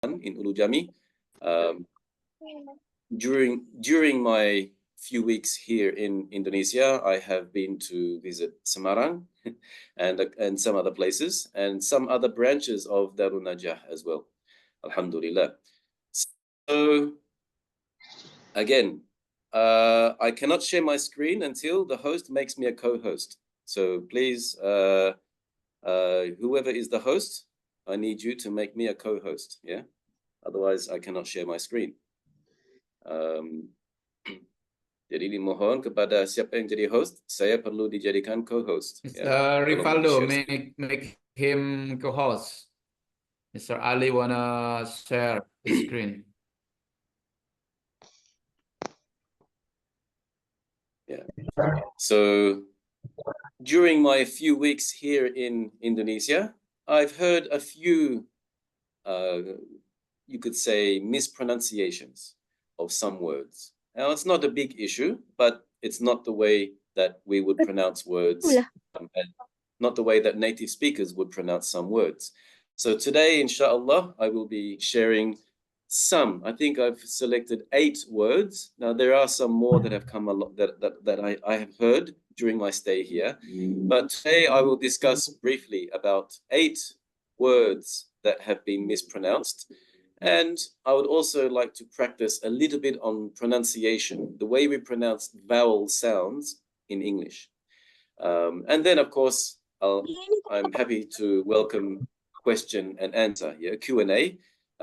in Ulu Jami. During my few weeks here in Indonesia, I have been to visit Semarang and some other places and some other branches of Darun Najah as well. Alhamdulillah. So again, I cannot share my screen until the host makes me a co-host. So please, whoever is the host, I need you to make me a co-host. Yeah, otherwise I cannot share my screen. Jadi dimohon kepada siapa yang jadi host, saya perlu dijadikan co-host. Mr. Rivaldo, make him co-host. Mr. Ali wanna share his screen. Yeah. So during my few weeks here in Indonesia, I've heard a few, you could say, mispronunciations of some words. Now, it's not a big issue, but it's not the way that we would pronounce words, and not the way that native speakers would pronounce some words. So today, inshallah, I will be sharing some. I think I've selected 8 words. Now, there are some more that have come along that I have heard during my stay here. But today I will discuss briefly about 8 words that have been mispronounced. And I would also like to practice a little bit on pronunciation, the way we pronounce vowel sounds in English. And then, of course, I'm happy to welcome question and answer, Q&A.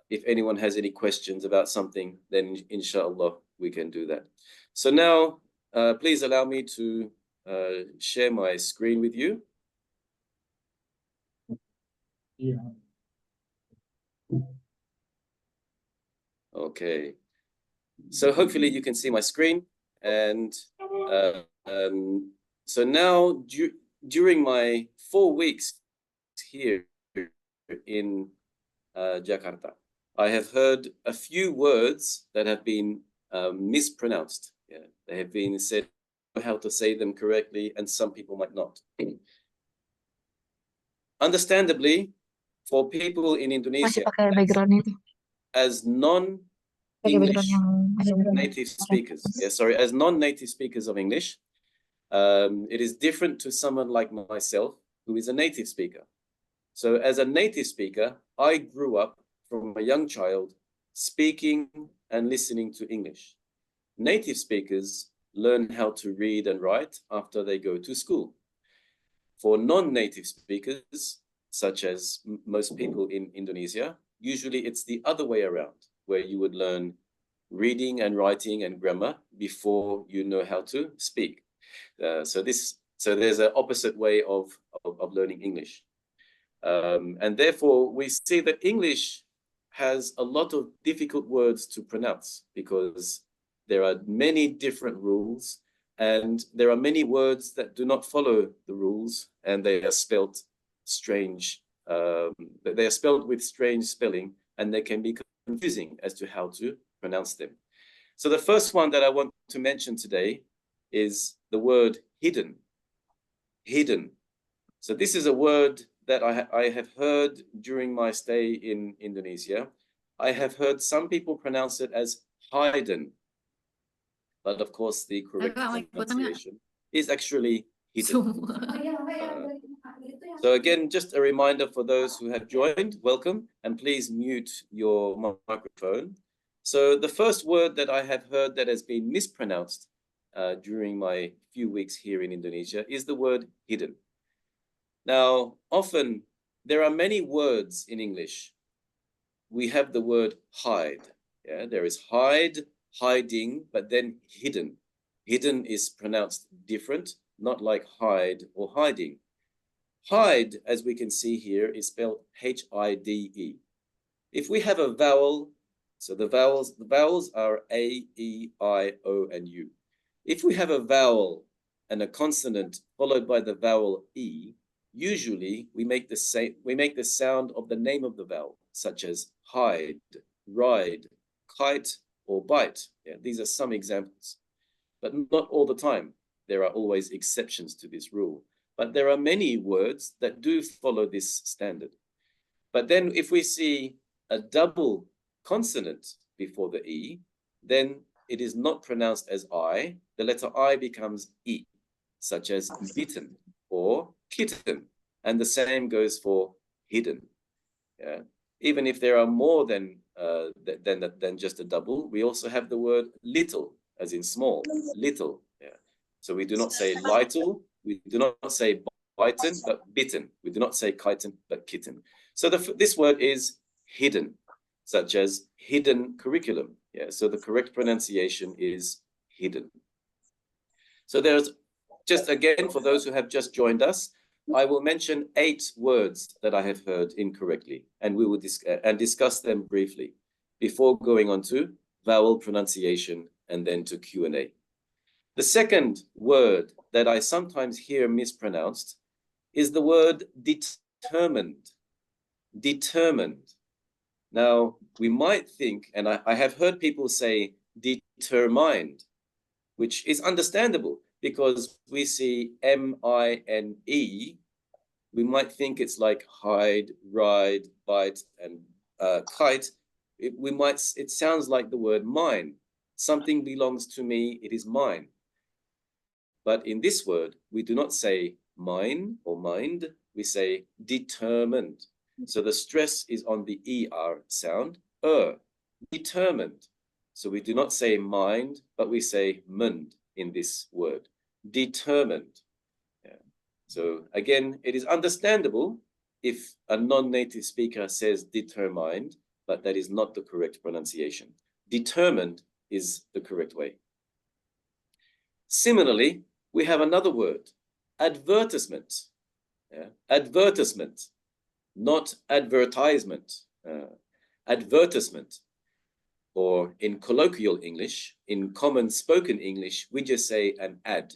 If anyone has any questions about something, then inshallah, we can do that. So now, please allow me to share my screen with you. Yeah. Okay. So hopefully you can see my screen. And so now, during my 4 weeks here in Jakarta, I have heard a few words that have been mispronounced. Yeah, they have been said how to say them correctly, and some people might not. Understandably, for people in Indonesia, as non-English native speakers, as non-native speakers of English, it is different to someone like myself, who is a native speaker. So as a native speaker, I grew up from a young child speaking and listening to English. Native speakers learn how to read and write after they go to school. For non-native speakers, such as most people in Indonesia, usually it's the other way around, where you would learn reading and writing and grammar before you know how to speak. So there's an opposite way of learning English. And therefore, we see that English has a lot of difficult words to pronounce because there are many different rules and there are many words that do not follow the rules and they are spelled strange. They are spelled with strange spelling and they can be confusing as to how to pronounce them. So the first one that I want to mention today is the word hidden. Hidden. So this is a word that I have heard during my stay in Indonesia. I have heard some people pronounce it as hidden. But of course, the correct pronunciation is actually hidden. So again, just a reminder for those who have joined, welcome, and please mute your microphone. So the first word that I have heard that has been mispronounced during my few weeks here in Indonesia is the word hidden. Now, often there are many words in English. We have the word hide. Yeah, there is hide, hiding, but then hidden. Hidden is pronounced different, not like hide or hiding. Hide, as we can see here, is spelled H-I-D-E. If we have a vowel, so the vowels are A, E, I, O, and U. If we have a vowel and a consonant followed by the vowel E, usually we make the sound of the name of the vowel, such as hide, ride, kite, or bite. Yeah, these are some examples, but not all the time. There are always exceptions to this rule, but there are many words that do follow this standard. But then if we see a double consonant before the E, then it is not pronounced as I. The letter I becomes E, such as bitten or kitten. And the same goes for hidden. Yeah. Even if there are more than just a double, we also have the word little, as in small, little. Yeah. So we do not say little, we do not say bitten, but bitten. We do not say kiten, but kitten. So this word is hidden, such as hidden curriculum. Yeah. So the correct pronunciation is hidden. So there's just again, for those who have just joined us, I will mention 8 words that I have heard incorrectly, and we will discuss them briefly before going on to vowel pronunciation and then to Q&A. The second word that I sometimes hear mispronounced is the word determined. Determined. Now, we might think, and I have heard people say determined, which is understandable, because we see M-I-N-E, we might think it's like hide, ride, bite, and kite. It sounds like the word mine. Something belongs to me, it is mine. But in this word, we do not say mine or mind, we say determined. So the stress is on the ER sound, determined. So we do not say mind, but we say mund in this word, determined. Yeah. So again, it is understandable if a non-native speaker says determined, but that is not the correct pronunciation. Determined is the correct way. Similarly, we have another word, advertisement. Yeah. Advertisement, not advertisement. Advertisement. Or in colloquial English, in common spoken English, we just say an ad.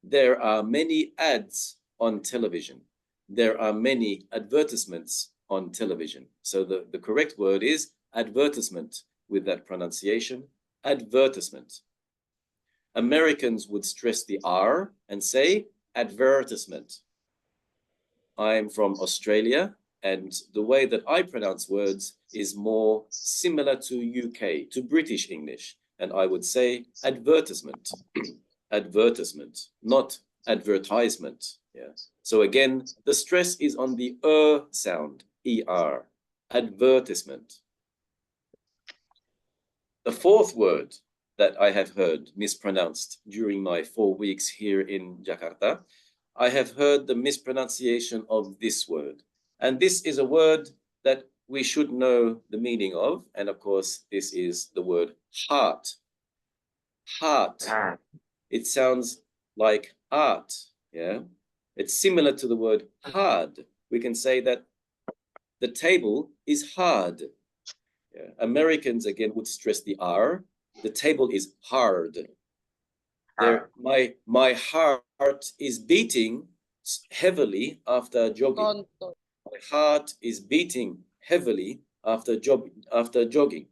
There are many ads on television. There are many advertisements on television. So the correct word is advertisement with that pronunciation, advertisement. Americans would stress the R and say advertisement. I'm from Australia, and the way that I pronounce words is more similar to UK, to British English. And I would say advertisement, advertisement, not advertisement. Yeah. So again, the stress is on the sound, ER, advertisement. The fourth word that I have heard mispronounced during my 4 weeks here in Jakarta, I have heard the mispronunciation of this word. And this is a word that we should know the meaning of. And of course, this is the word heart. Heart. It sounds like art. Yeah. It's similar to the word hard. We can say that the table is hard. Yeah. Americans, again, would stress the R. The table is hard. There, my heart is beating heavily after jogging. My heart is beating heavily after jogging.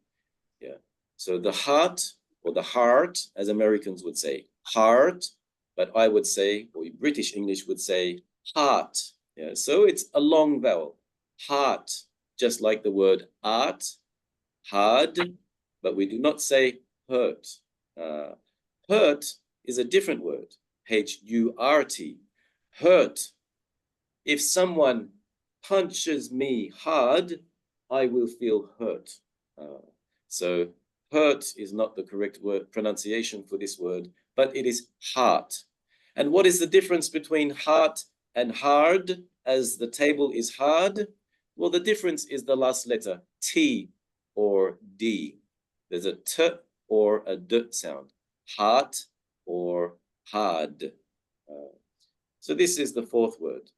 Yeah. So the heart or the heart, as Americans would say, heart, but I would say, or British English would say, heart. Yeah. So it's a long vowel, heart, just like the word art, hard, but we do not say hurt. Hurt is a different word, H-U-R-T, hurt. If someone punches me hard, I will feel hurt. So hurt is not the correct word pronunciation for this word, but it is heart. And what is the difference between heart and hard, as the table is hard? Well, the difference is the last letter, T or D. There's a T or a D sound, heart or hard. So this is the fourth word.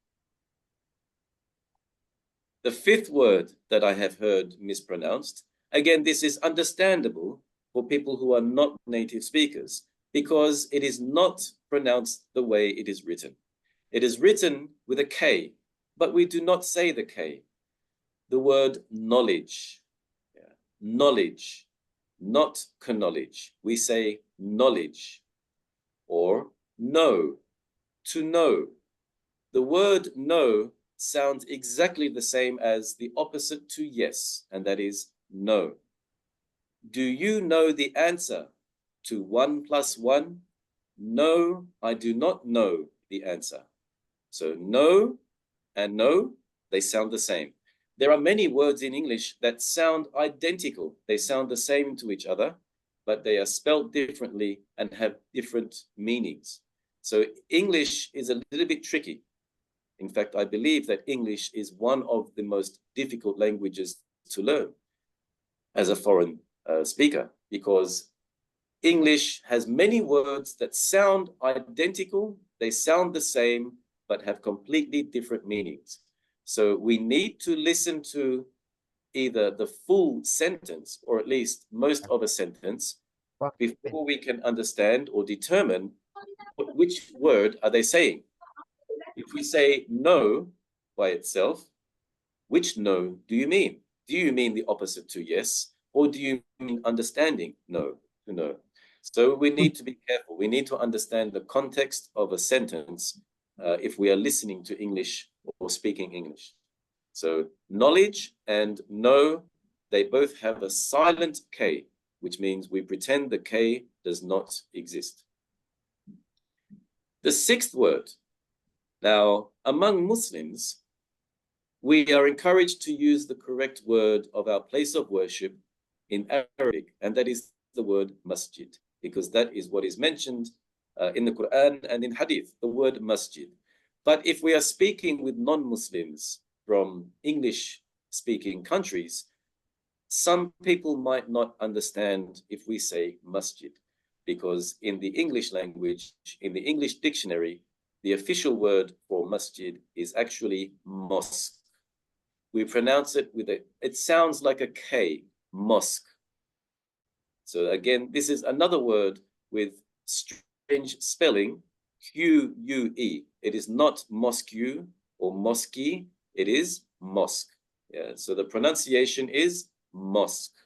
The fifth word that I have heard mispronounced, again, this is understandable for people who are not native speakers, because it is not pronounced the way it is written. It is written with a K, but we do not say the K. The word knowledge, yeah. Knowledge, not knowledge. We say knowledge, or know, to know. The word know sounds exactly the same as the opposite to yes, and that is no. Do you know the answer to 1 + 1? No, I do not know the answer. So no and no, they sound the same. There are many words in English that sound identical. They sound the same to each other, but they are spelled differently and have different meanings. So English is a little bit tricky. In fact, I believe that English is one of the most difficult languages to learn as a foreign speaker, because English has many words that sound identical, they sound the same, but have completely different meanings. So we need to listen to either the full sentence or at least most of a sentence before we can understand or determine which word are they saying. If we say no by itself, which no do you mean? Do you mean the opposite to yes, or do you mean understanding no to no? So we need to be careful. We need to understand the context of a sentence if we are listening to English or speaking English. So knowledge and know, they both have a silent K, which means we pretend the K does not exist. The sixth word. Now, among Muslims, we are encouraged to use the correct word of our place of worship in Arabic, and that is the word masjid, because that is what is mentioned in the Quran and in Hadith, the word masjid. But if we are speaking with non-Muslims from English-speaking countries, some people might not understand if we say masjid, because in the English language, in the English dictionary, the official word for masjid is actually mosque. We pronounce it with it sounds like a K, mosque. So again, this is another word with strange spelling, Q-U-E. It is not mosque or mosque, it is mosque. Yeah, so the pronunciation is mosque.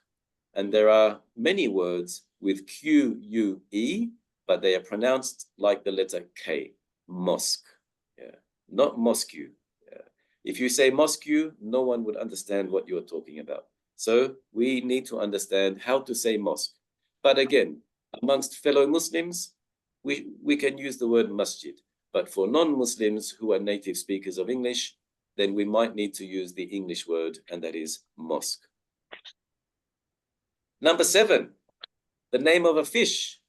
And there are many words with Q-U-E, but they are pronounced like the letter K, mosque. Yeah, not mosque. Yeah. If you say mosque, no one would understand what you're talking about. So we need to understand how to say mosque. But again, amongst fellow Muslims, we can use the word masjid. But for non-Muslims who are native speakers of English, then we might need to use the English word, and that is mosque. Number 7, the name of a fish.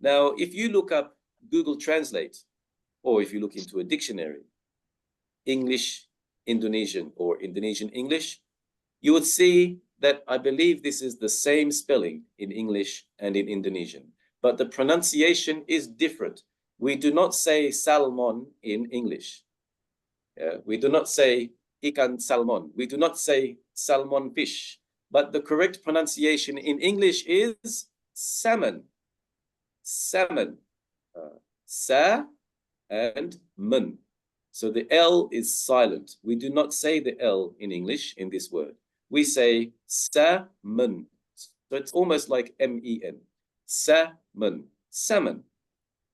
Now, if you look up Google Translate, or if you look into a dictionary, English, Indonesian, or Indonesian English, you would see that I believe this is the same spelling in English and in Indonesian, but the pronunciation is different. We do not say salmon in English. We do not say ikan salmon. We do not say salmon fish. But the correct pronunciation in English is salmon. Salmon. Sa and mun. So the L is silent. We do not say the L in English in this word. We say salmon. So it's almost like M-E-N. Salmon. Salmon.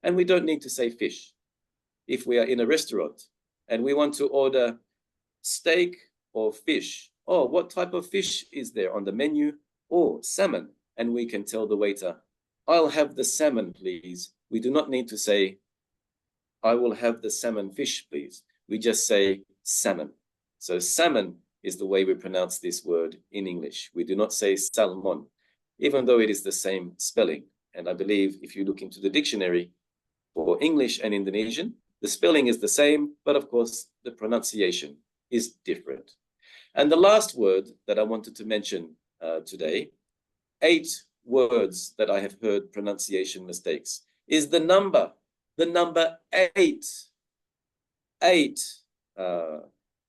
And we don't need to say fish. If we are in a restaurant and we want to order steak or fish, oh, what type of fish is there on the menu? Oh, salmon. And we can tell the waiter, I'll have the salmon, please. We do not need to say, I will have the salmon fish, please. We just say salmon. So salmon is the way we pronounce this word in English. We do not say salmon, even though it is the same spelling. And I believe if you look into the dictionary for English and Indonesian, the spelling is the same, but of course, the pronunciation is different. And the last word that I wanted to mention today, 8 words that I have heard pronunciation mistakes, is the number 8. 8.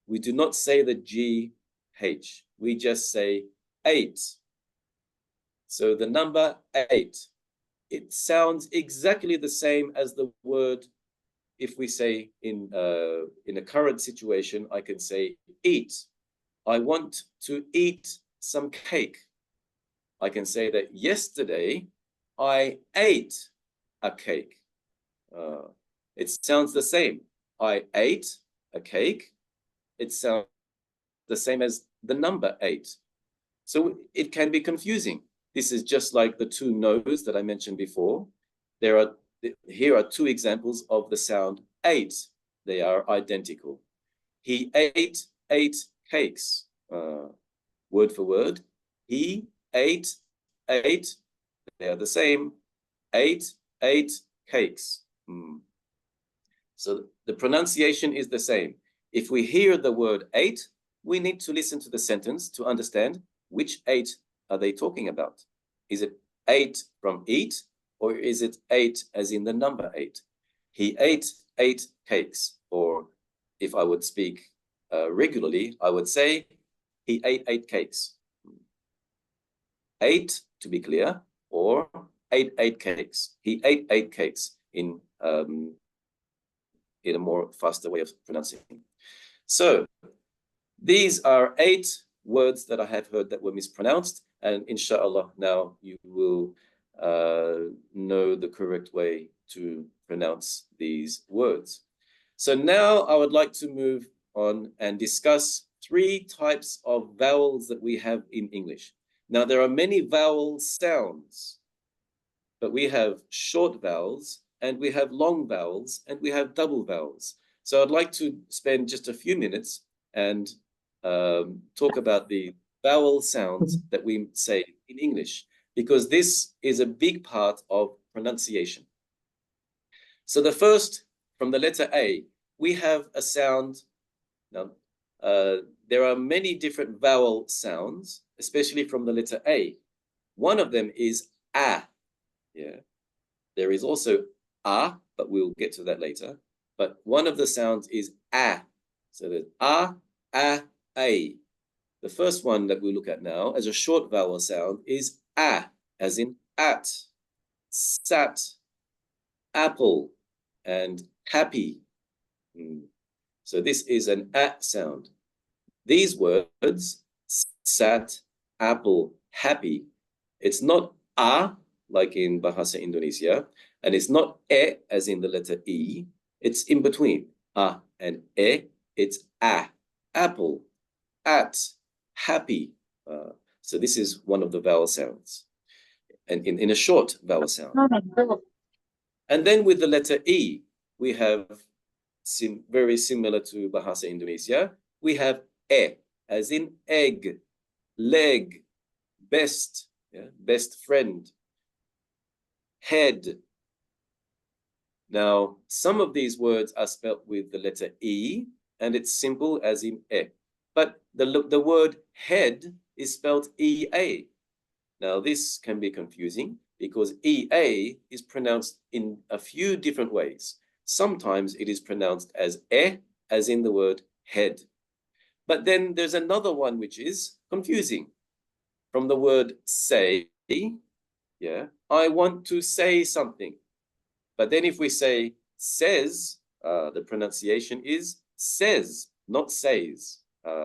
We do not say the G-H. We just say 8. So the number 8, it sounds exactly the same as the word. If we say in a current situation, I can say eat. I want to eat some cake. I can say that yesterday I ate a cake. It sounds the same. I ate a cake it sounds the same as the number 8. So it can be confusing. This is just like the two no's that I mentioned before. Here are two examples of the sound 8. They are identical. He ate 8 cakes. Word for word. He ate 8. They are the same. 8 cakes. So the pronunciation is the same. If we hear the word 8, we need to listen to the sentence to understand which 8 are they talking about. Is it 8 from eat, or is it 8 as in the number 8? He ate 8 cakes. Or if I would speak regularly, I would say he ate 8 cakes. 8, to be clear, or ate 8 cakes. He ate 8 cakes in a more faster way of pronouncing. So these are 8 words that I have heard that were mispronounced, and inshallah now you will know the correct way to pronounce these words. So now I would like to move on and discuss 3 types of vowels that we have in English. Now there are many vowel sounds, but we have short vowels, and we have long vowels, and we have double vowels. So I'd like to spend just a few minutes and talk about the vowel sounds that we say in English, because this is a big part of pronunciation. So the first, from the letter A, we have a sound. Now, there are many different vowel sounds, especially from the letter A. One of them is A. Yeah. There is also A, but we'll get to that later. But one of the sounds is A. So there's A, A. The first one that we look at now as a short vowel sound is A, as in at, sat, apple, and happy. So this is an A sound. These words, sat, apple, happy, it's not A, like in Bahasa Indonesia, and it's not E, as in the letter E. It's in between A and E. It's A, apple, at, happy. So this is one of the vowel sounds, and in a short vowel sound. And then with the letter E, we have very similar to Bahasa Indonesia. We have E, as in egg, leg, best, best friend, head. Now, some of these words are spelt with the letter E, and it's simple as in E. But the word head is spelled EA. Now, this can be confusing because EA is pronounced in a few different ways. Sometimes it is pronounced as E, as in the word head. But then there's another one which is confusing. From the word say, I want to say something. But then if we say says, the pronunciation is says, not says.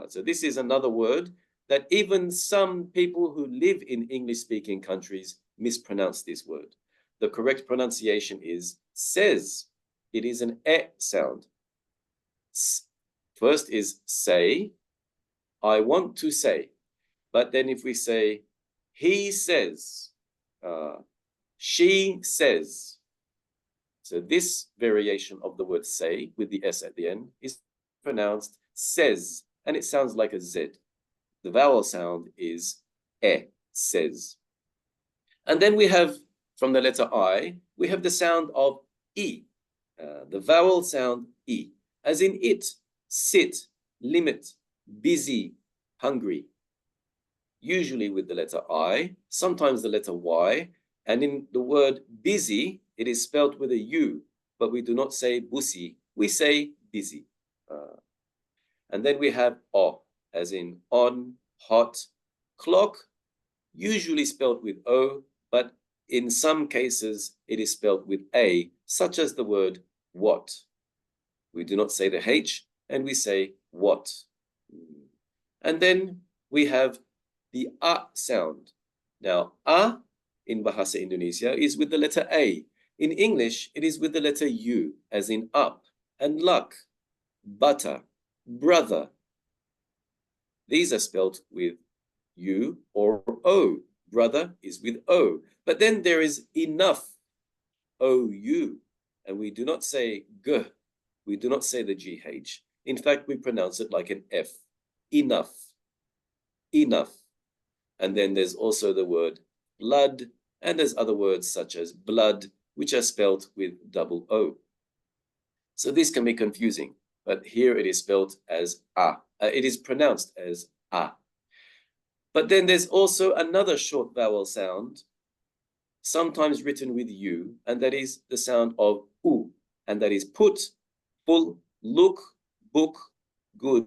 So this is another word that even some people who live in English-speaking countries mispronounce this word. The correct pronunciation is says. It is an E sound. First is say, I want to say. But then if we say, he says, she says. So this variation of the word say with the S at the end is pronounced says, and it sounds like a Z. The vowel sound is E, says. And then we have, from the letter I, we have the sound of E, the vowel sound E, as in it, sit, limit, busy, hungry. Usually with the letter I, sometimes the letter Y, and in the word busy, it is spelled with a U, but we do not say busi, we say busy. And then we have O, as in on, hot, clock, usually spelled with O, but in some cases it is spelled with A, such as the word what. We do not say the H, and we say what. And then we have the A sound. Now, A in Bahasa Indonesia is with the letter A. In English, it is with the letter U, as in up, and luck, butter, brother, These are spelled with U or O. Brother is with O. But then there is enough, O-U. And we do not say G. We do not say the GH. In fact, we pronounce it like an F. Enough. Enough. And then there's also the word blood, and there's other words such as blood, which are spelled with double O. So this can be confusing, but here it is spelled as A. It is pronounced as A. But then there's also another short vowel sound, sometimes written with U, and that is the sound of U, and that is put, full, look, book, good,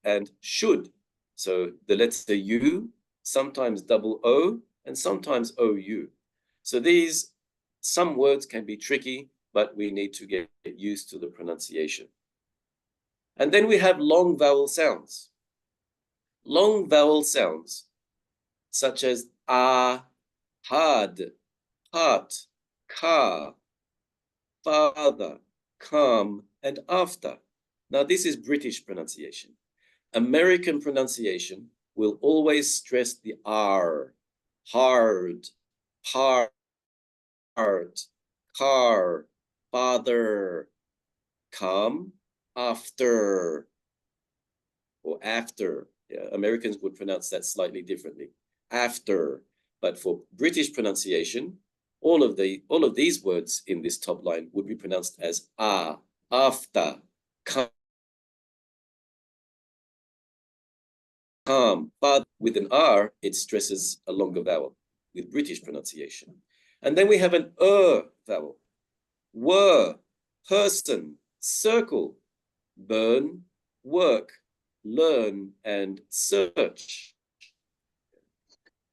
and should. So the letter U, sometimes double O, and sometimes OU. So some words can be tricky, but we need to get used to the pronunciation. And then we have long vowel sounds. Long vowel sounds, such as a, hard, heart, car, father, come, and after. Now, this is British pronunciation. American pronunciation will always stress the R, hard, heart, car, father, come, after, or after. Yeah, Americans would pronounce that slightly differently. After. But for British pronunciation, all of these words in this top line would be pronounced as after, come, but with an R, it stresses a longer vowel with British pronunciation. And then we have an vowel. Were, person, circle, burn, work, learn, and search.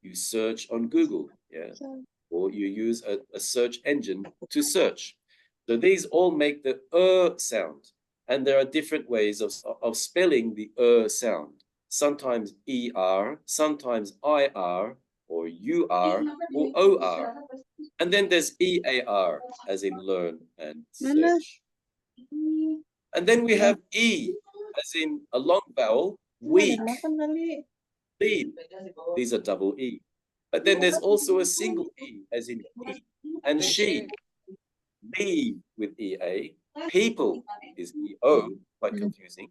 You search on Google, yeah, or you use a search engine to search. So these all make the sound, and there are different ways of spelling the sound. Sometimes ER, sometimes IR, or UR, or OR. And then there's EAR, as in learn and search. And then we have E, as in a long vowel, week, lead. These are double E. But then there's also a single E, as in he and she. Leave with EA. People is EO, quite confusing.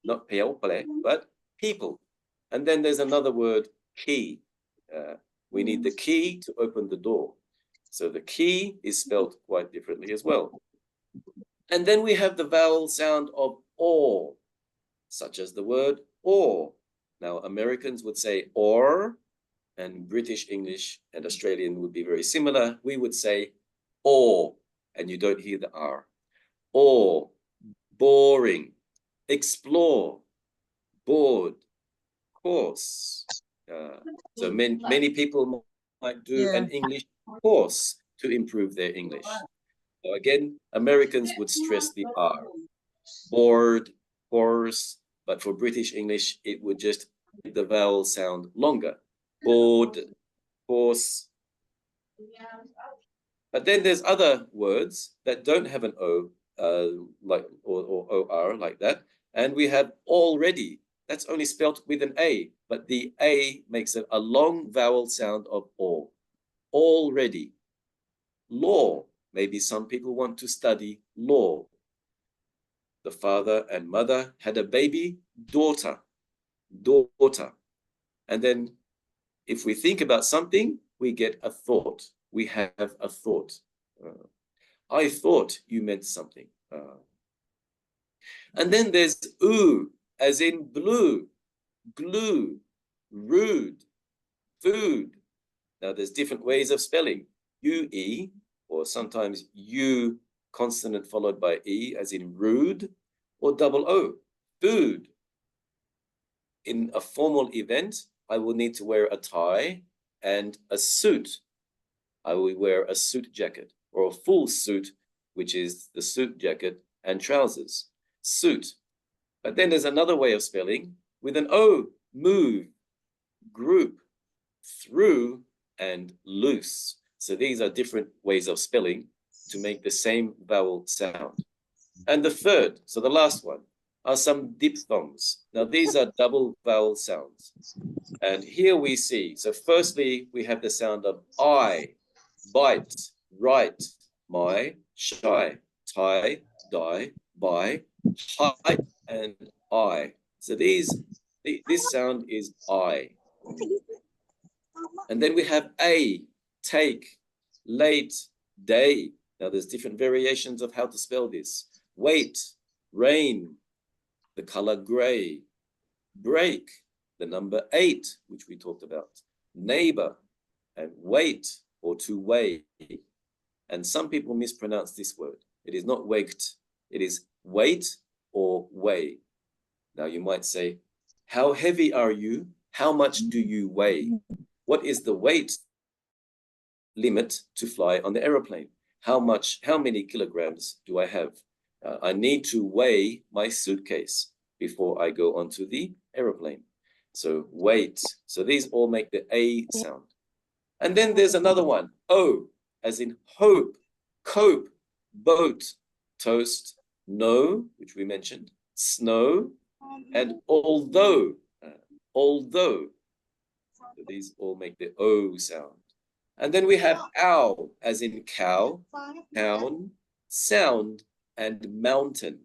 Not people, but people. And then there's another word, key. We need the key to open the door. So the key is spelled quite differently as well. And then we have the vowel sound of or, such as the word or. Now, Americans would say or, and British English and Australian would be very similar. We would say or, and you don't hear the R. Or, boring, explore, bored, course. So many people might do an English course to improve their English. So again, Americans would stress the R. Bored, course, but for British English, it would just make the vowel sound longer. Bored, course. But then there's other words that don't have an O, like or OR like that. And we have already. That's only spelt with an A, but the A makes it a long vowel sound of all. Already. Law. Maybe some people want to study law. The father and mother had a baby, daughter. Daughter. And then if we think about something, we get a thought. We have a thought. I thought you meant something. And then there's oo, as in blue, glue, rude, food. Now there's different ways of spelling. UE, or sometimes U consonant followed by E, as in rude, or double O, food. In a formal event, I will need to wear a tie and a suit. I will wear a suit jacket, or a full suit, which is the suit jacket and trousers. Suit. But then there's another way of spelling with an O, move, group, through, and loose. So these are different ways of spelling to make the same vowel sound. And the third, so the last one, are some diphthongs. Now, these are double vowel sounds. And here we see, so firstly, we have the sound of I, bite, right, my, shy, tie, die, by, height, and I. So this sound is I. And then we have a, take, late, day. Now there's different variations of how to spell this. Wait, rain, the color gray, break, the number 8, which we talked about, neighbor, and wait, or to weigh. And some people mispronounce this word. It is not waked, it is wait or weigh. Now you might say, how heavy are you? How much do you weigh? What is the weight limit to fly on the aeroplane? How many kilograms do I have? I need to weigh my suitcase before I go onto the aeroplane. So weight. So these all make the A sound. And then there's another one, O, as in hope, cope, boat, toast, no, which we mentioned, snow, and although, although. So these all make the O sound. And then we have ow, as in cow, town, sound, and mountain.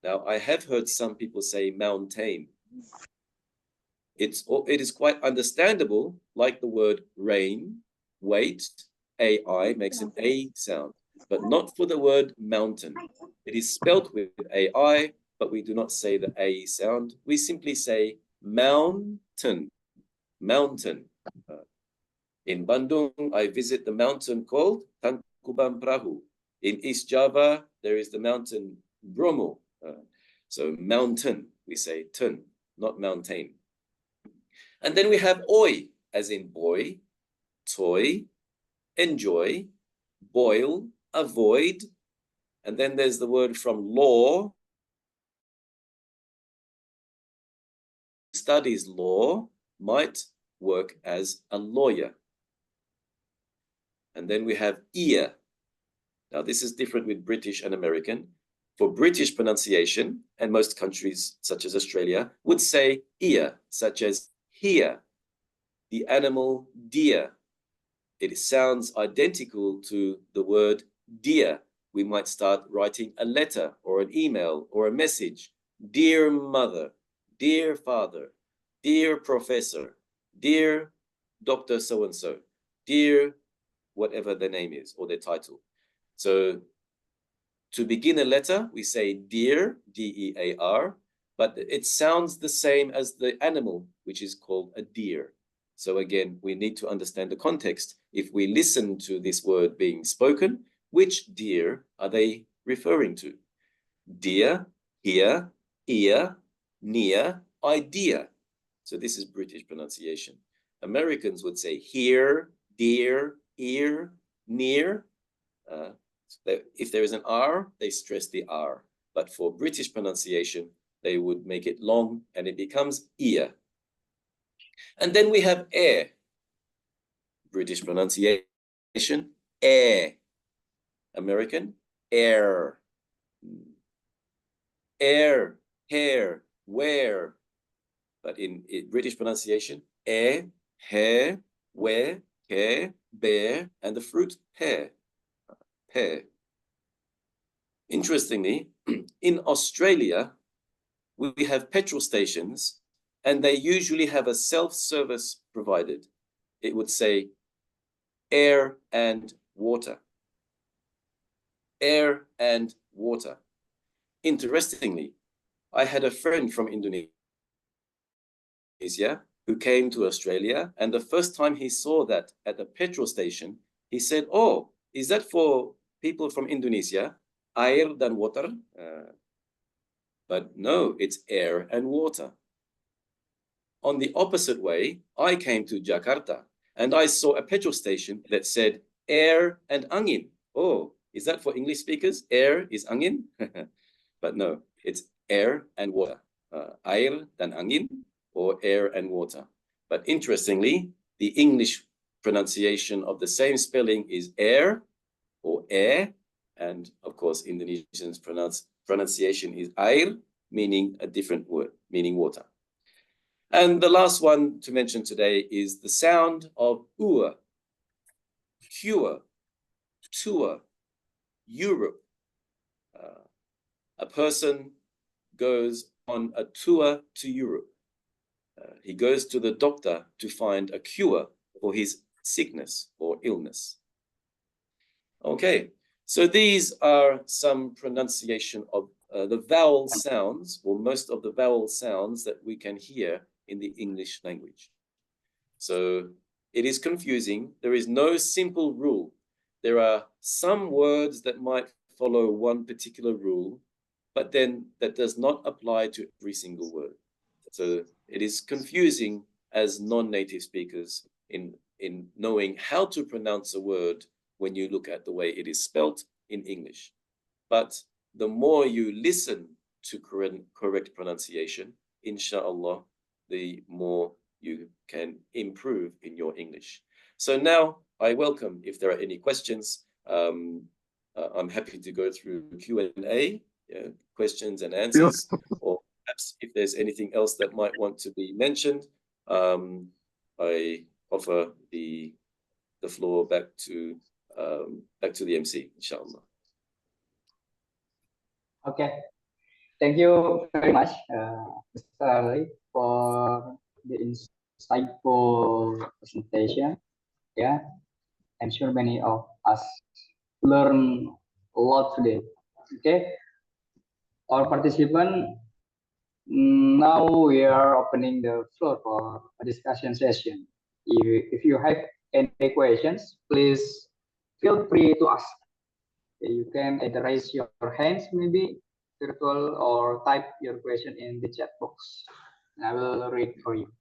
Now, I have heard some people say mountain. It is quite understandable, like the word rain, wait, AI makes an A sound, but not for the word mountain. It is spelt with AI, but we do not say the A sound. We simply say mountain, mountain. In Bandung, I visit the mountain called Tangkuban Perahu. In East Java, there is the mountain Bromo. So mountain, we say tun, not mountain. And then we have oi, as in boy, toy, enjoy, boil, avoid. And then there's the word from law. Studies law, might work as a lawyer. And then we have ear. Now this is different with British and American. For British pronunciation, and most countries such as Australia would say ear, such as here, the animal deer. It sounds identical to the word dear. We might start writing a letter or an email or a message. Dear mother, dear father, dear professor, dear Dr. So-and-so, dear whatever their name is or their title. So to begin a letter, we say dear, D-E-A-R, but it sounds the same as the animal, which is called a deer. So again, we need to understand the context. If we listen to this word being spoken, which deer are they referring to? Dear, here, ear, near, idea. So this is British pronunciation. Americans would say here, dear, ear, near. If there is an R, they stress the R. But for British pronunciation, they would make it long and it becomes ear. And then we have air. British pronunciation, air. American, air. Air, hair, wear. But in British pronunciation, air, hair, wear, hair, bear, and the fruit, pear. Pear. Interestingly, in Australia, we have petrol stations and they usually have a self-service provided. It would say air and water. Air and water. Interestingly, I had a friend from Indonesia who came to Australia, and the first time he saw that at the petrol station, he said, "Oh, is that for people from Indonesia? Air dan water?" But no, it's air and water. On the opposite way, I came to Jakarta and I saw a petrol station that said air and angin. Oh, is that for English speakers? Air is angin? But no, it's air and water. Air dan angin, or air and water. But interestingly, the English pronunciation of the same spelling is air or air. And of course, Indonesians pronunciation is air. meaning a different word, meaning water. And the last one to mention today is the sound of ua, cure, tour, Europe. A person goes on a tour to Europe. He goes to the doctor to find a cure for his sickness or illness. Okay, so these are some pronunciation of the vowel sounds, or most of the vowel sounds that we can hear in the English language. So it is confusing. There is no simple rule. There are some words that might follow one particular rule, but then that does not apply to every single word. So it is confusing as non-native speakers in knowing how to pronounce a word when you look at the way it is spelt in English. But the more you listen to correct pronunciation, inshallah, the more you can improve in your English. So now I welcome if there are any questions. I'm happy to go through Q&A, questions and answers, or perhaps if there's anything else that might want to be mentioned, I offer the floor back to the MC, inshallah. Okay, thank you very much, Mr. Ali, for the insightful presentation. Yeah, I'm sure many of us learn a lot today. Okay, our participant, now we are opening the floor for a discussion session. If you have any questions, please feel free to ask. You can either raise your hands, maybe virtual, or type your question in the chat box. I will read for you.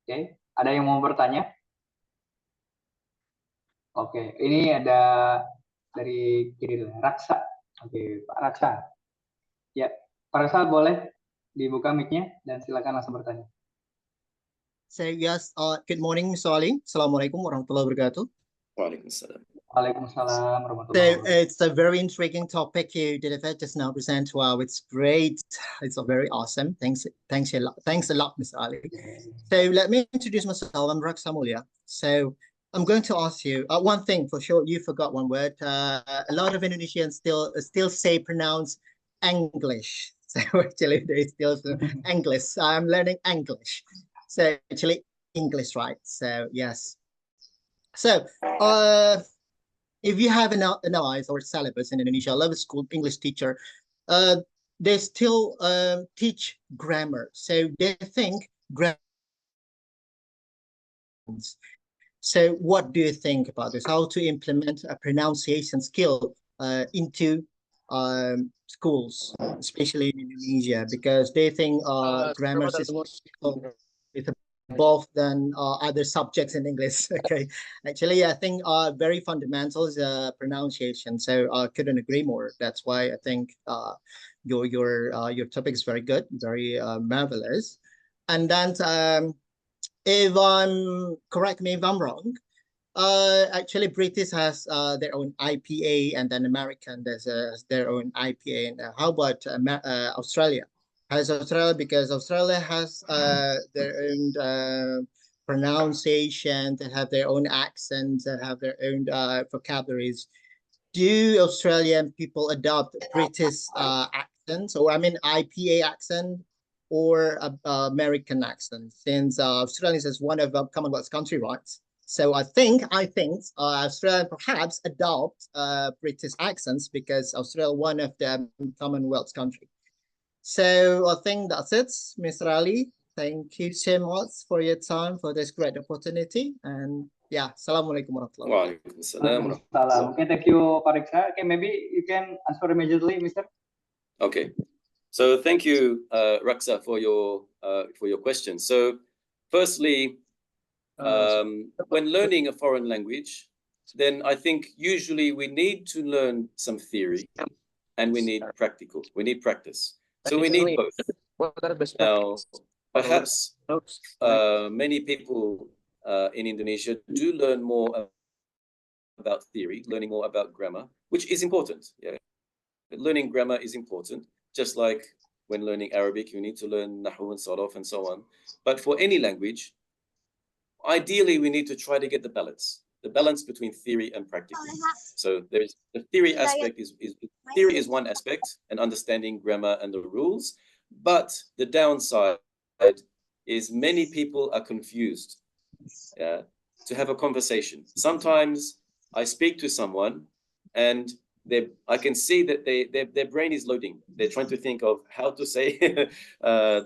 Oke, ada yang mau bertanya? Oke, ini ada dari kiri Raksa. Oke, Pak Raksa. Ya, Pak Raksa boleh dibuka mic-nya dan silakan langsung bertanya. So yes, good morning, Mr. Ali. Assalamualaikum warahmatullahi wabarakatuh. Waalaikumsalam. Waalaikumsalam warahmatullahi wabarakatuh. It's a very intriguing topic you delivered just now present. Wow, it's great. It's very awesome. Thanks a lot. Thanks a lot, Mr. Ali. So let me introduce myself. I'm Raksa Mulya. So I'm going to ask you one thing for sure. You forgot one word. A lot of Indonesians still pronounce English. So actually, they still English. I'm learning English. So actually, English, right? So yes. So if you have analyzed our syllabus in Indonesia, I love a school English teacher. They still teach grammar. So they think grammar. So what do you think about this? How to implement a pronunciation skill into schools, especially in Indonesia, because they think grammar is both than other subjects in English. Okay, actually, I think very fundamental is pronunciation. So I couldn't agree more. That's why I think your topic is very good, very marvelous. And then if I'm correct me if I'm wrong, actually British has their own IPA, and then American there's their own IPA. And how about Australia? Has Australia, because Australia has their own pronunciation, that have their own accents, that have their own vocabularies. Do Australian people adopt British accents, or I mean IPA accent, or American accent? Since Australia is one of the Commonwealth country, right? So I think Australia perhaps adopt British accents, because Australia one of the Commonwealth country. So I think that's it, Mr. Ali. Thank you so much for your time, for this great opportunity. And yeah, Assalamualaikum warahmatullahi wabarakatuh. Okay, thank you, Pak Reksa. Okay, maybe you can answer immediately, Mr. Okay, so thank you, Raksa, for your question. So, firstly, when learning a foreign language, then I think usually we need to learn some theory, and we need practice. So we need both. Now, perhaps many people in Indonesia do learn more about theory, learning more about grammar, which is important. Yeah, learning grammar is important, just like when learning Arabic, you need to learn Nahu and Sarf and so on. But for any language, ideally, we need to try to get the balance between theory and practical. So there's the theory aspect theory is one aspect, and understanding grammar and the rules. But the downside is many people are confused to have a conversation. Sometimes I speak to someone and I can see that their brain is loading. They're trying to think of how to say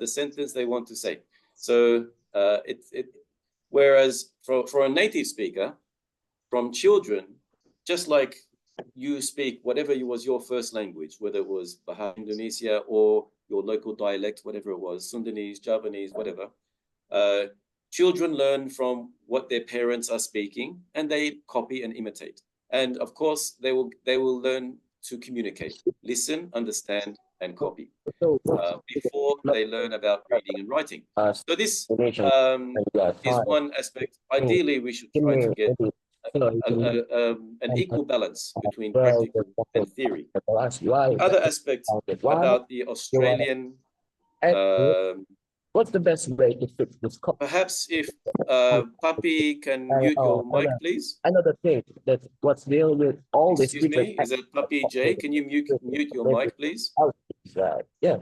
the sentence they want to say. So whereas for a native speaker, from children, just like you speak whatever was your first language, whether it was Bahasa Indonesia or your local dialect, whatever it was, Sundanese, Javanese, whatever, children learn from what their parents are speaking, and they copy and imitate. And of course, they will learn to communicate, listen, understand, and copy before they learn about reading and writing. So this is one aspect. Ideally, we should try to get an equal balance between practical and theory. Other aspects about the Australian, what's the best way to fix this? Perhaps if Papi can mute your mic, please. Another thing that what's deal with all this. Excuse me, is that Papi J? Can you mute your mic, please? Yeah.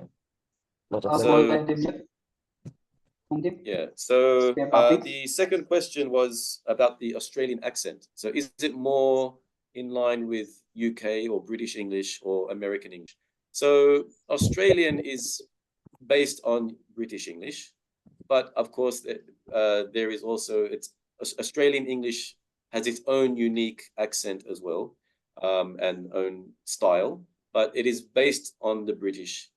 So the second question was about the Australian accent. So is it more in line with UK or British English or American English? So Australian is based on British English, but of course there is also Australian English has its own unique accent as well, and own style, but it is based on the British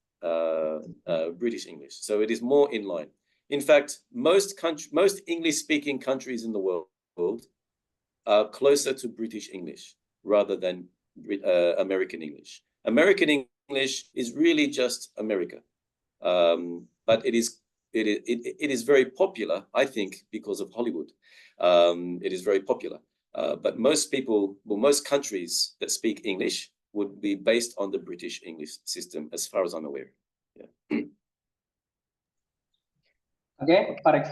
English. So it is more in line. In fact, most English-speaking countries in the world are closer to British English rather than American English. American English is really just America, but it is very popular, I think, because of Hollywood. It is very popular, but most countries that speak English would be based on the British English system, as far as I'm aware. Yeah. Okay, Pak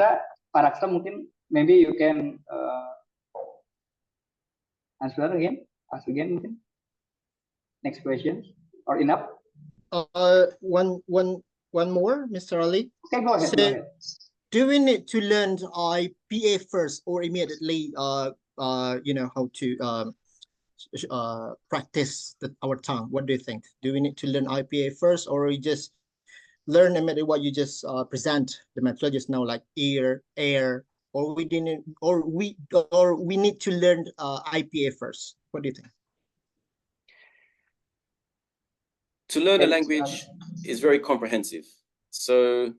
Reksa, mungkin maybe you can ask again, mungkin. Next question, or enough? One more, Mr. Ali. Okay, go ahead. So, do we need to learn IPA first, or immediately, you know, how to practice our tongue? What do you think? Do we need to learn IPA first, or we just learn immediately what you just present the material just now, like ear, air, or we didn't, or we need to learn IPA first? What do you think? To learn a language is very comprehensive. So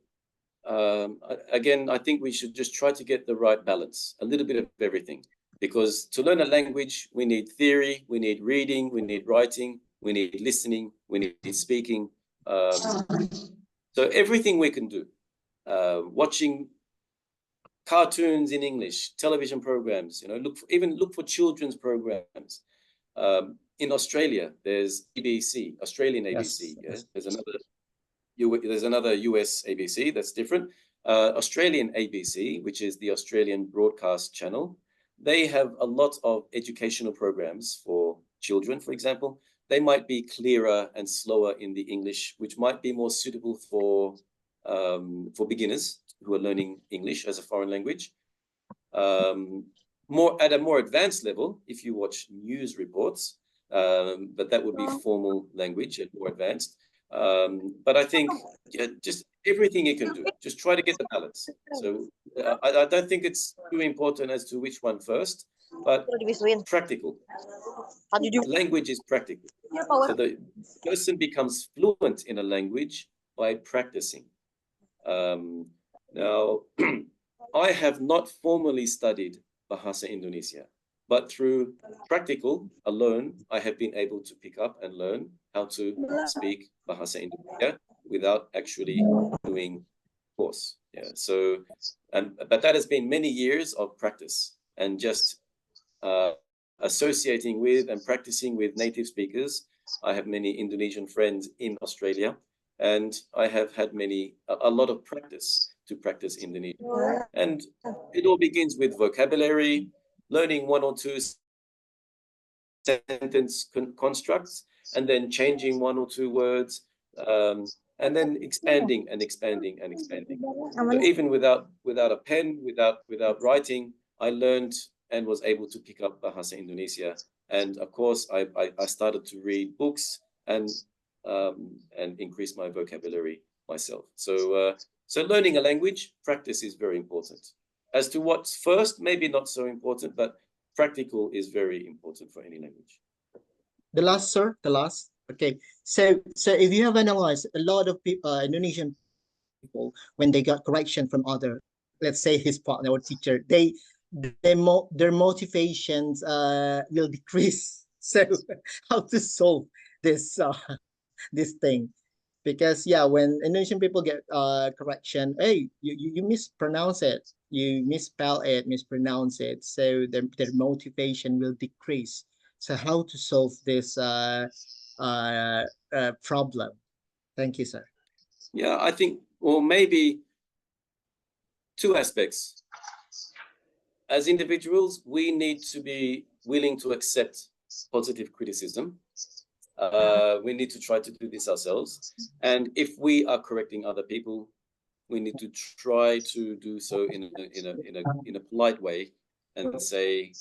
again, I think we should just try to get the right balance, a little bit of everything. Because to learn a language, we need theory, we need reading, we need writing, we need listening, we need speaking. So everything we can do, watching cartoons in English, television programs, you know, look for children's programs. In Australia, there's ABC, Australian ABC. Yes. Yeah? There's another US ABC that's different. Australian ABC, which is the Australian broadcast channel, they have a lot of educational programs for children, for example. They might be clearer and slower in the English, which might be more suitable for beginners who are learning English as a foreign language. At a more advanced level, if you watch news reports, but that would be formal language and more advanced. But I think just everything you can do, just try to get the balance. So I don't think it's too important as to which one first, but practical. Language is practical. So the person becomes fluent in a language by practicing. Now, I have not formally studied Bahasa Indonesia, but through practical alone, I have been able to pick up and learn how to speak Bahasa Indonesia without actually doing course. Yeah. So, but that has been many years of practice and just associating with and practicing with native speakers. I have many Indonesian friends in Australia, and I have had a lot of practice to practice Indonesian. And it all begins with vocabulary, learning one or two sentence constructs, and then changing one or two words, and then expanding and expanding and expanding. So even without a pen, without writing, I learned and was able to pick up Bahasa Indonesia. And of course, I started to read books and increase my vocabulary myself. So learning a language, practice is very important. As to what's first, maybe not so important, but practical is very important for any language. The last, sir, the last. Okay, so if you have analyzed a lot of people, Indonesian people, when they got correction from other, let's say his partner or teacher, their motivations will decrease. So how to solve this this thing? Because yeah, when Indonesian people get correction, hey, you mispronounce it, you misspell it, mispronounce it, so their motivation will decrease. So how to solve this problem? Thank you, sir. Yeah, I think, or maybe two aspects. As individuals, we need to be willing to accept positive criticism. We need to try to do this ourselves. And if we are correcting other people, we need to try to do so in a polite way and say,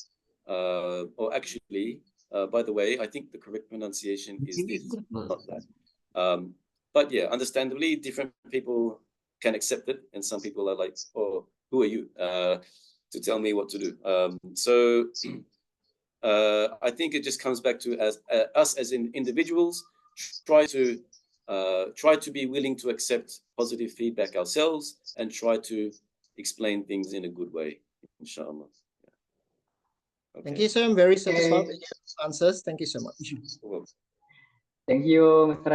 or actually, by the way, I think the correct pronunciation is this, not that. But yeah, understandably, different people can accept it, and some people are like, "Oh, who are you to tell me what to do?" I think it just comes back to us as individuals try to be willing to accept positive feedback ourselves and try to explain things in a good way, inshallah. Yeah. Okay. Thank you, sir. I'm very satisfied with your answers. Thank you so much. Thank you, Mr.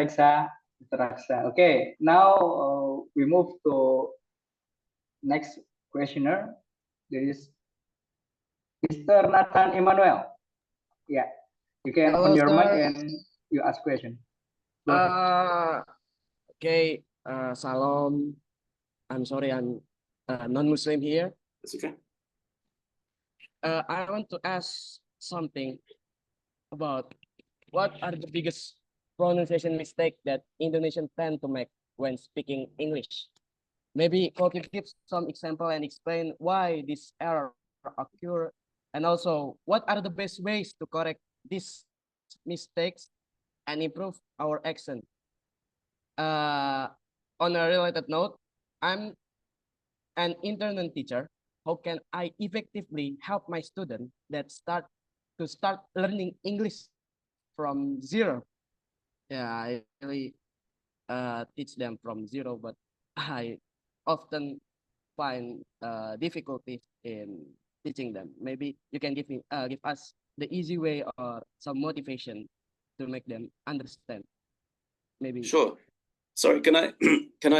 Raksa. Okay, now we move to next questioner. There is Mr. Nathan Emmanuel. Yeah, you can on your mic and you ask question. Okay, Salam. I'm sorry, I'm non-Muslim here. That's okay. I want to ask something about what are the biggest pronunciation mistake that Indonesians tend to make when speaking English? Maybe could you give some example and explain why this error occur, and also what are the best ways to correct these mistakes and improve our accent? On a related note, I'm an intern teacher. How can I effectively help my student that start learning English from zero? Yeah, I really teach them from zero, but I often find difficulties in teaching them. Maybe you can give us the easy way or some motivation to make them understand. Maybe. Sure. Sorry, can I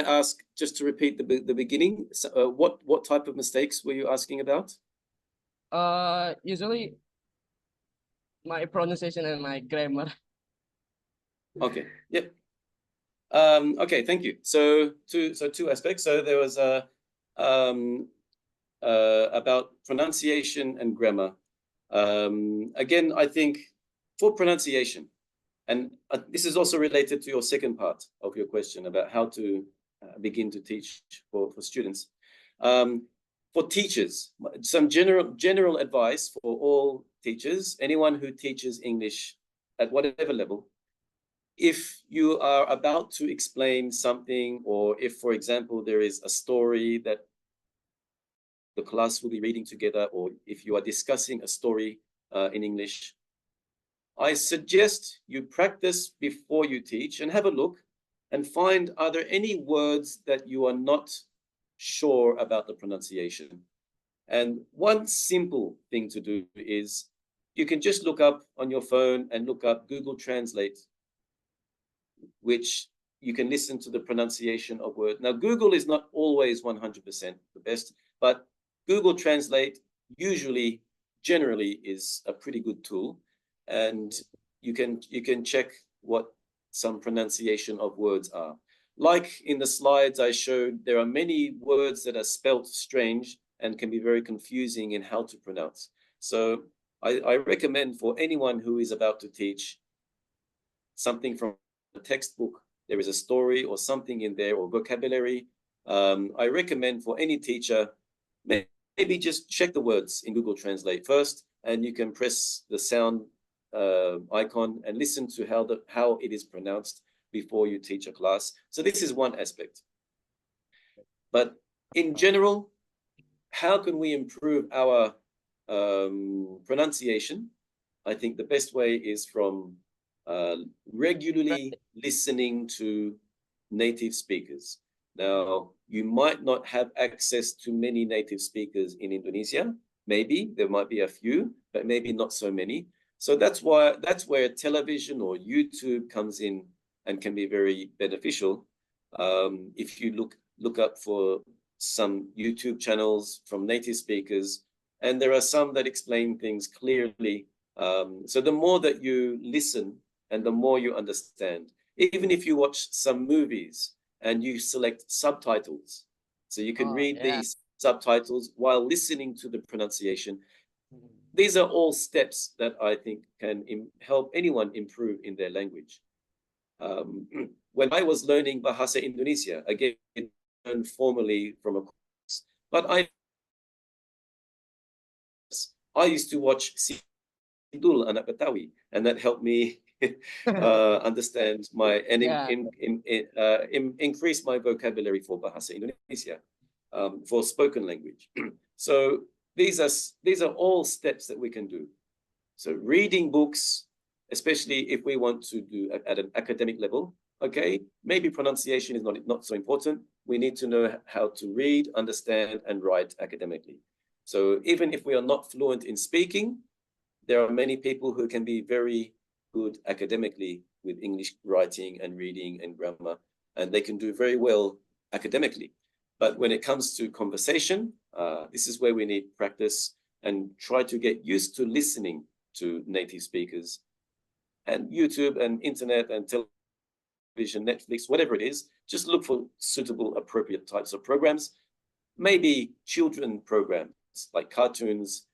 ask just to repeat the beginning? So, what type of mistakes were you asking about? Usually my pronunciation and my grammar. Okay. Yep. Okay. Thank you. So two aspects. So there was about pronunciation and grammar. Again, I think for pronunciation, and this is also related to your second part of your question about how to begin to teach for students. For teachers, some general advice for all teachers, anyone who teaches English at whatever level. If you are about to explain something, or if, for example, there is a story that the class will be reading together, or if you are discussing a story in English, I suggest you practice before you teach and have a look and find, are there any words that you are not sure about the pronunciation? And one simple thing to do is you can just look up on your phone and look up Google Translate, which you can listen to the pronunciation of words. Now, Google is not always 100% the best, but Google Translate usually generally is a pretty good tool, and you can check what some pronunciation of words are. Like in the slides I showed, there are many words that are spelt strange and can be very confusing in how to pronounce. So I recommend for anyone who is about to teach something from a textbook, there is a story or something in there or vocabulary. I recommend for any teacher, maybe just check the words in Google Translate first, and you can press the sound icon and listen to how it is pronounced before you teach a class. So this is one aspect. But in general, how can we improve our pronunciation? I think the best way is from regularly listening to native speakers. Now, you might not have access to many native speakers in Indonesia. Maybe there might be a few, but maybe not so many. So that's where television or YouTube comes in and can be very beneficial. If you look up for some YouTube channels from native speakers, and there are some that explain things clearly. So the more that you listen and the more you understand, even if you watch some movies and you select subtitles, so you can read these subtitles while listening to the pronunciation. These are all steps that I think can help anyone improve in their language. When I was learning Bahasa Indonesia, again, learned formally from a course, but I used to watch Sidul Anak Betawi, and that helped me understand increase my vocabulary for Bahasa Indonesia, for spoken language. So these are all steps that we can do. So reading books, especially if we want to do at an academic level, okay, maybe pronunciation is not so important. We need to know how to read, understand, and write academically. So even if we are not fluent in speaking, there are many people who can be very good academically with English writing and reading and grammar, and they can do very well academically. But when it comes to conversation, this is where we need practice and try to get used to listening to native speakers. And YouTube and internet and television, Netflix, whatever it is, just look for suitable, appropriate types of programs. Maybe children programs like cartoons,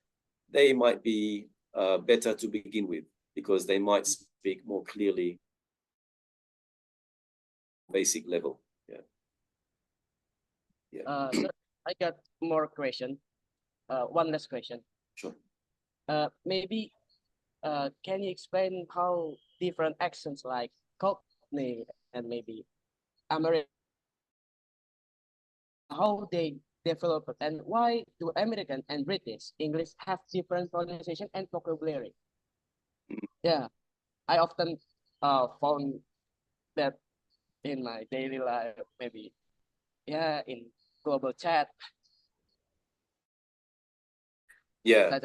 they might be better to begin with because they might speak more clearly, basic level. Sir, I got more question. One last question. Sure. Maybe can you explain how different accents like Cockney and maybe American, how they developed, and why do American and British English have different pronunciation and vocabulary? Yeah, I often found that in my daily life, maybe in global chat. Yeah.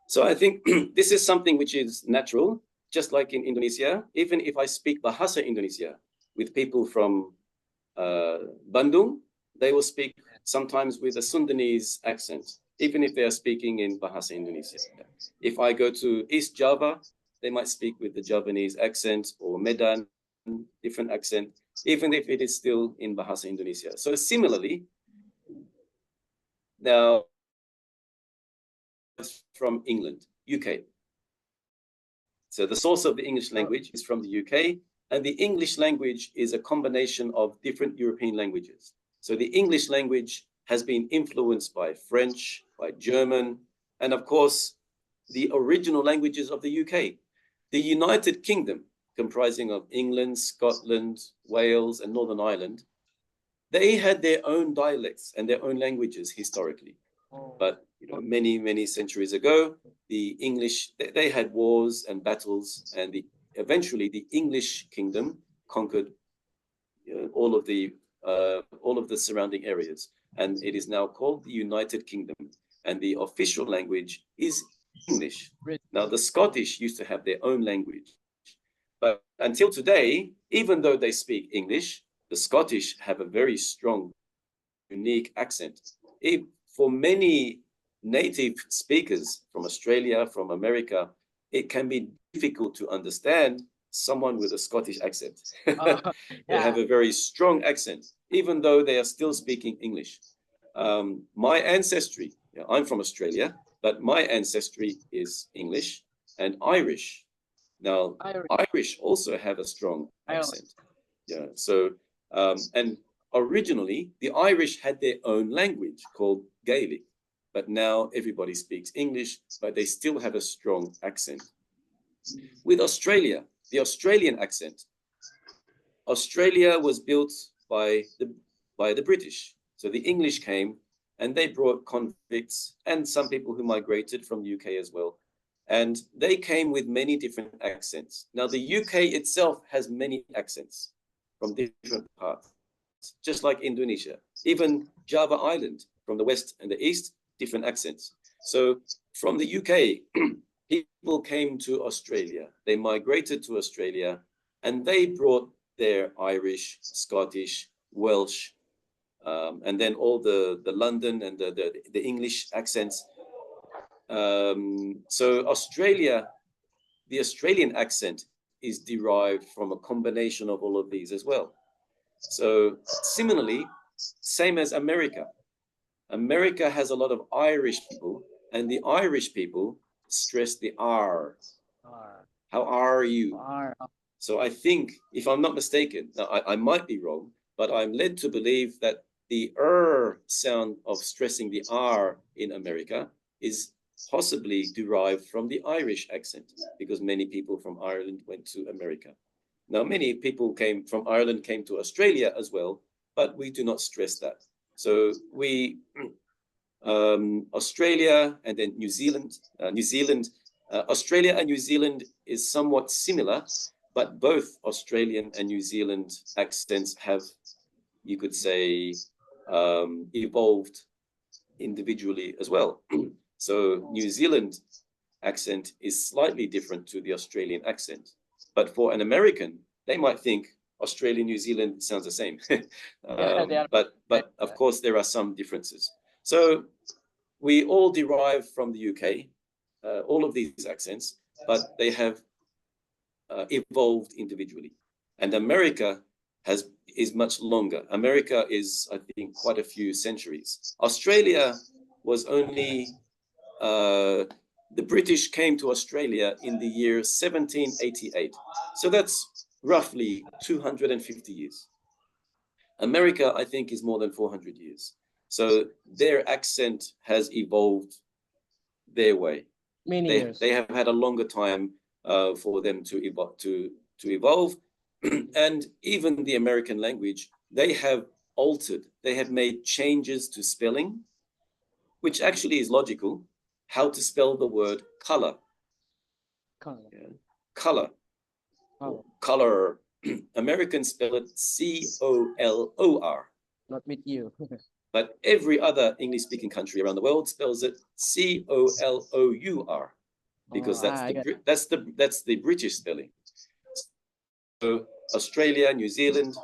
So I think this is something which is natural, just like in Indonesia. Even if I speak Bahasa Indonesia with people from Bandung, they will speak sometimes with a Sundanese accent, even if they are speaking in Bahasa Indonesia. If I go to East Java, they might speak with the Javanese accent, or Medan, different accent, even if it is still in Bahasa Indonesia. So similarly, now from England, UK. So the source of the English language is from the UK, and the English language is a combination of different European languages. So the English language has been influenced by French, by German, and of course, the original languages of the UK. The United Kingdom, comprising of England, Scotland, Wales, and Northern Ireland, they had their own dialects and their own languages historically. But many, many centuries ago, the English, they had wars and battles, and eventually the English kingdom conquered all of the surrounding areas, and it is now called the United Kingdom, and the official language is English. Now, the Scottish used to have their own language, but until today, even though they speak English, the Scottish have a very strong, unique accent. For many native speakers from Australia, from America, it can be difficult to understand someone with a Scottish accent. They have a very strong accent, even though they are still speaking English. My ancestry, I'm from Australia, but my ancestry is English and Irish. Now, Irish also have a strong accent. Yeah. So, and originally, the Irish had their own language called Gaelic, but now everybody speaks English, but they still have a strong accent. With Australia, the Australian accent, Australia was built by the British. So the English came and they brought convicts and some people who migrated from the UK as well. And they came with many different accents. Now, the UK itself has many accents from different parts, just like Indonesia. Even Java Island, from the west and the east, different accents. So from the UK, people came to Australia. They migrated to Australia, and they brought their Irish, Scottish, Welsh, and then all the London and the English accents. So Australia, the Australian accent is derived from a combination of all of these as well. So similarly, same as America. America has a lot of Irish people, and the Irish people stress the R. How are you? So I think, if I'm not mistaken, now I might be wrong, but I'm led to believe that the sound of stressing the R in America is possibly derived from the Irish accent, because many people from Ireland went to America. Now, many people from Ireland came to Australia as well, but we do not stress that. So we, Australia and then New Zealand, Australia and New Zealand is somewhat similar, but both Australian and New Zealand accents have, you could say, evolved individually as well. So New Zealand accent is slightly different to the Australian accent. But for an American, they might think Australia, New Zealand sounds the same. But of course, there are some differences. So we all derive from the UK, all of these accents, but they have evolved individually. And America is much longer. America is, I think, quite a few centuries. Australia was only, the British came to Australia in the year 1788. So that's roughly 250 years. America, I think, is more than 400 years. So their accent has evolved their way. Many years. They have had a longer time for them to evolve. And even the American language, they have altered, they have made changes to spelling, which actually is logical, how to spell the word color. Color. Yeah. Color. Color. Americans spell it C-O-L-O-R. Not with you. But every other English-speaking country around the world spells it C-O-L-O-U-R, because that's the British spelling. So Australia, New Zealand,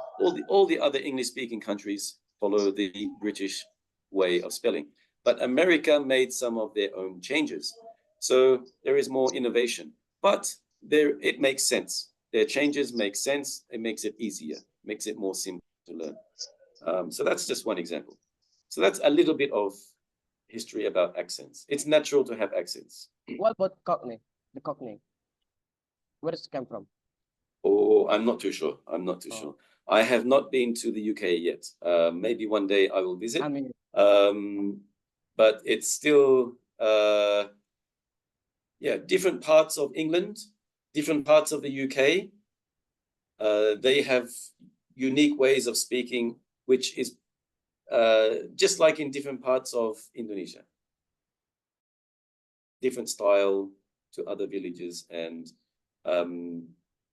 all the other English-speaking countries follow the British way of spelling. But America made some of their own changes. So there is more innovation. But it makes sense. Their changes make sense. It makes it easier, makes it more simple to learn. So that's just one example. So that's a little bit of history about accents. It's natural to have accents. What about Cockney? The Cockney. Where does it come from? Oh, I'm not too sure. I'm not too sure. I have not been to the UK yet. Maybe one day I will visit. I mean, but it's still, different parts of England, different parts of the UK. They have unique ways of speaking, which is just like in different parts of Indonesia. Different style to other villages, and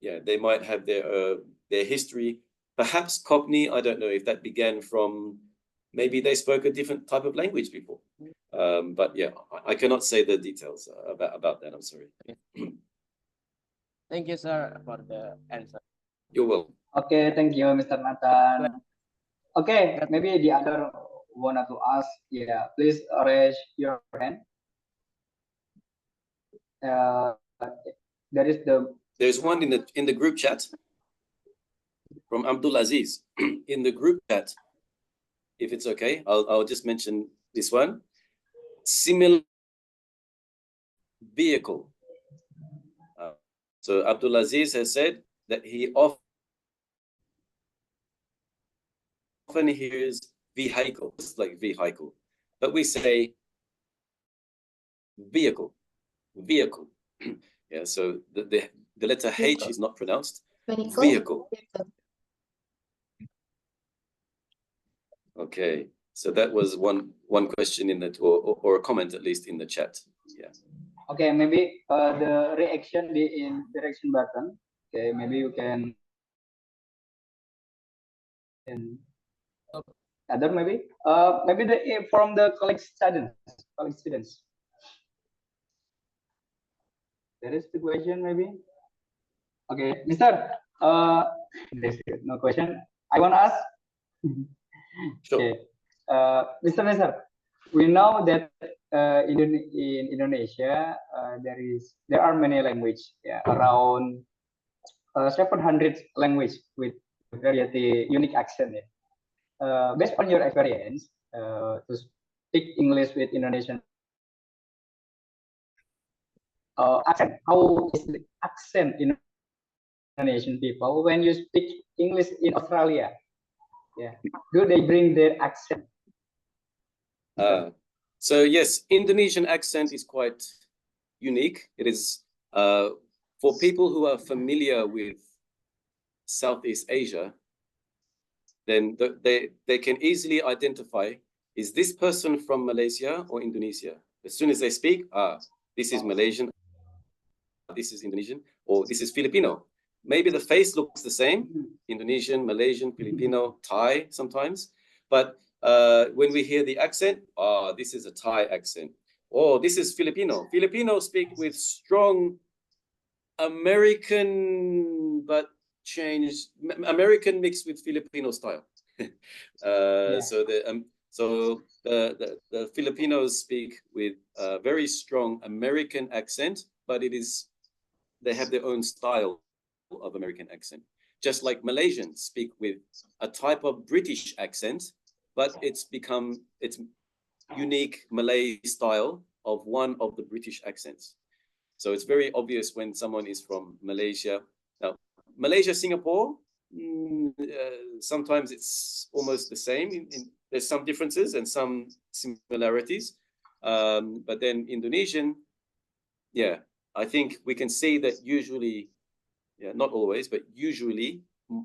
they might have their history. Perhaps Cockney, I don't know if that began from, maybe they spoke a different type of language before. But yeah, I cannot say the details about that. I'm sorry. thank you, sir, for the answer. You're welcome. Okay, thank you, Mr. Nathan. Okay, maybe the other wanted to ask, yeah, please raise your hand. There's one in the group chat from Abdul Aziz in the group chat. If it's okay, I'll just mention this one. Similar vehicle. So Abdul Aziz has said that he often hears vehicle, like vehicle, but we say vehicle. Yeah, so the letter H is not pronounced. Vehicle. Okay, so that was one question in the or a comment at least in the chat. Yeah. Okay, maybe the reaction in direction button. Okay, maybe you can. And other maybe from the college students. There is the question maybe. Okay, Mister. There's no question. I want to ask. Sure. Okay, Mister. We know that in Indonesia there are many languages, yeah, around 700 language with very unique accent. Yeah. Based on your experience to speak English with Indonesian accent, how is the accent in Indonesian people when you speak English in Australia? Yeah, do they bring their accent? So yes, Indonesian accent is quite unique. It is for people who are familiar with Southeast Asia, then they can easily identify, is this person from Malaysia or Indonesia? As soon as they speak, this is Malaysian, this is Indonesian, or this is Filipino. Maybe the face looks the same, Indonesian, Malaysian, Filipino, Thai sometimes, but when we hear the accent, this is a Thai accent. Oh, this is Filipino. Filipinos speak with strong American, but changed American mixed with Filipino style. Yeah. So the Filipinos speak with a very strong American accent, but they have their own style of American accent. Just like Malaysians speak with a type of British accent, but it's unique Malay style of one of the British accents. So it's very obvious when someone is from Malaysia. Now, Malaysia, Singapore, sometimes it's almost the same. There's some differences and some similarities. But then Indonesian, yeah, I think we can see that usually, yeah, not always, but usually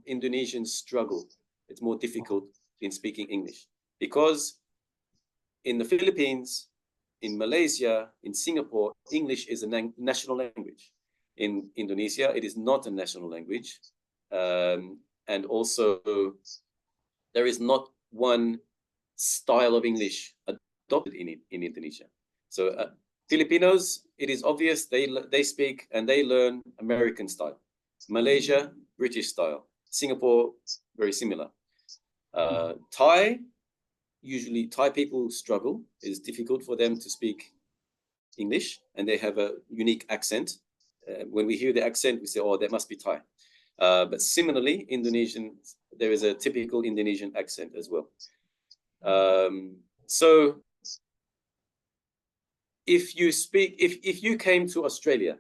Indonesians struggle. It's more difficult in speaking English because in the Philippines, in Malaysia, in Singapore, English is a national language. In Indonesia, it is not a national language. And also, there is not one style of English adopted in Indonesia. So Filipinos, it is obvious they speak and they learn American style. Malaysia, British style. Singapore, very similar. Thai, usually Thai people struggle. It's difficult for them to speak English and they have a unique accent. When we hear the accent, we say, oh, that must be Thai. But similarly, Indonesian, there is a typical Indonesian accent as well. So if you came to Australia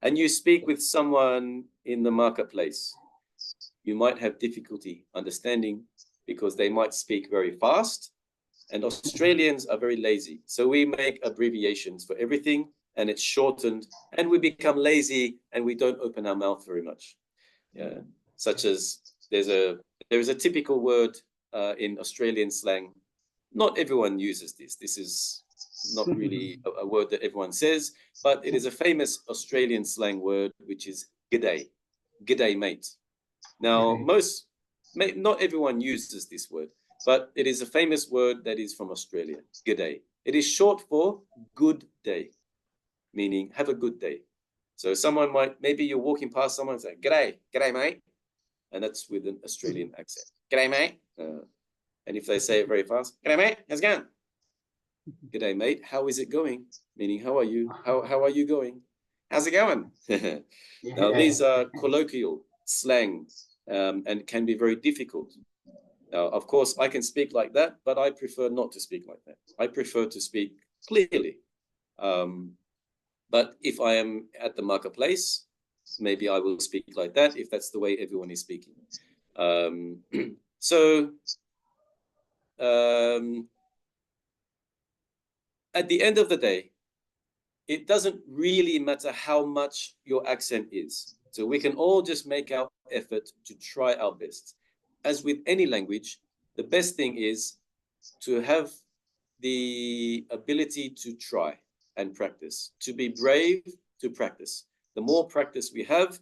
and you speak with someone in the marketplace, you might have difficulty understanding because they might speak very fast. And Australians are very lazy. So we make abbreviations for everything and it's shortened and we become lazy and we don't open our mouth very much. Yeah. Such as there is a typical word in Australian slang. Not everyone uses this. This is not really a word that everyone says, but it is a famous Australian slang word, which is g'day. G'day, mate. Now, not everyone uses this word, but it is a famous word that is from Australia, g'day. It is short for good day, meaning have a good day. So someone maybe you're walking past someone and say, g'day, mate. And that's with an Australian accent. G'day, mate. And if they say it very fast, "G'day, mate. How's it going?" "G'day, mate. How is it going?" Meaning, how are you? How are you going? How's it going? Now, these are colloquial slang and can be very difficult. Now, of course, I can speak like that, but I prefer not to speak like that. I prefer to speak clearly. But if I am at the marketplace, maybe I will speak like that if that's the way everyone is speaking. At the end of the day, it doesn't really matter how much your accent is. So we can all just make our effort to try our best. As with any language, the best thing is to have the ability to try and practice, to be brave, to practice. The more practice we have,